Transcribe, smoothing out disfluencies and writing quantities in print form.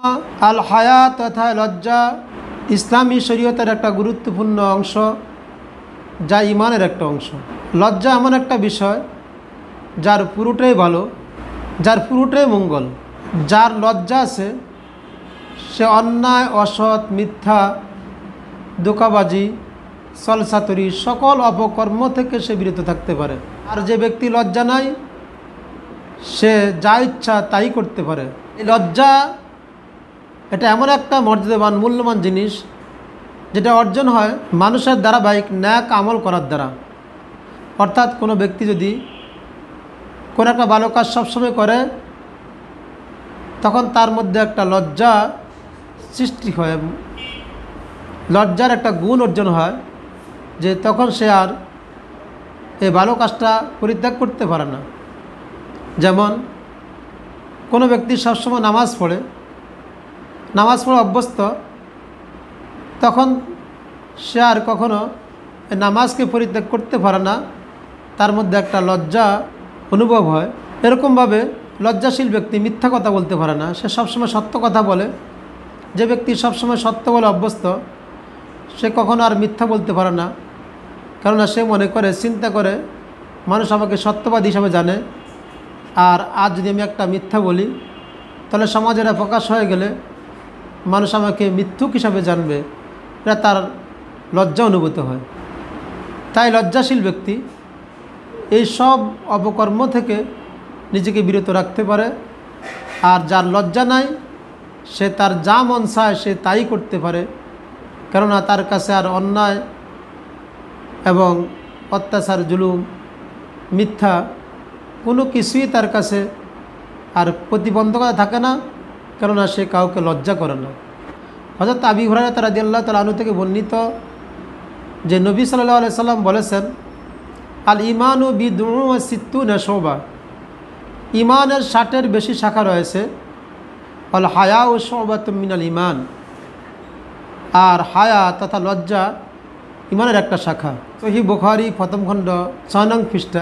আল হায়া তথা লজ্জা ইসলামী শরীয়তের একটা গুরুত্বপূর্ণ অংশ, যা ইমানের একটা অংশ। লজ্জা এমন একটা বিষয় যার পুরোটাই ভালো, যার পুরোটাই মঙ্গল। যার লজ্জা আছে সে অন্যায়, অসৎ, মিথ্যা, ধোঁকাবাজি, ছলচাতুরি সকল অপকর্ম থেকে সে বিরত থাকতে পারে। আর যে ব্যক্তি লজ্জা নাই সে যা ইচ্ছা তাই করতে পারে। এই লজ্জা এটা এমন একটা মর্যাদাবান মূল্যবান জিনিস যেটা অর্জন হয় মানুষের ধারাবাহিক ন্যাক আমল করার দ্বারা। অর্থাৎ কোনো ব্যক্তি যদি কোনো একটা ভালো কাজ সবসময় করে তখন তার মধ্যে একটা লজ্জা সৃষ্টি হয়, লজ্জার একটা গুণ অর্জন হয়, যে তখন সে আর এই ভালো কাজটা পরিত্যাগ করতে পারে না। যেমন কোনো ব্যক্তি সবসময় নামাজ পড়ে অভ্যস্ত, তখন সে আর কখনো নামাজকে পরিত্যাগ করতে পারে না, তার মধ্যে একটা লজ্জা অনুভব হয়। এরকমভাবে লজ্জাশীল ব্যক্তি মিথ্যা কথা বলতে পারে না, সে সবসময় সত্য কথা বলে। যে ব্যক্তি সবসময় সত্য বলে অভ্যস্ত সে কখনো আর মিথ্যা বলতে পারে না, কেননা সে মনে করে, চিন্তা করে মানুষ আমাকে সত্যবাদী হিসাবে জানে, আর আজ যদি আমি একটা মিথ্যা বলি তাহলে সমাজের প্রকাশ হয়ে গেলে মানুষ আমাকে মিথ্যুক হিসাবে জানবে, এটা তার লজ্জা অনুভূত হয়। তাই লজ্জাশীল ব্যক্তি এই সব অপকর্ম থেকে নিজেকে বিরত রাখতে পারে। আর যার লজ্জা নাই সে তার যা মন চায় সে তাই করতে পারে, কেননা তার কাছে আর অন্যায় এবং অত্যাচার, জুলুম, মিথ্যা কোনো কিছুই তার কাছে আর প্রতিবন্ধকতা থাকে না, কেননা সে কাউকে লজ্জা করে না। হযরত আবু হুরায়রা রাদিয়াল্লাহু তাআলা আনহু থেকে বর্ণিত যে নবী সাল্লাল্লাহু আলাইহি সাল্লাম বলেছেন, আল ইমানু বিদউন ওয়া সিত্তুনা শুবা, ইমানের 60-এর বেশি শাখা রয়েছে। আল হায়াউ শুবাতুম মিনাল ইমান, আর হায়া তথা লজ্জা ইমানের একটা শাখা। সহিহ বুখারী প্রথম খণ্ড 6 নং পৃষ্ঠা।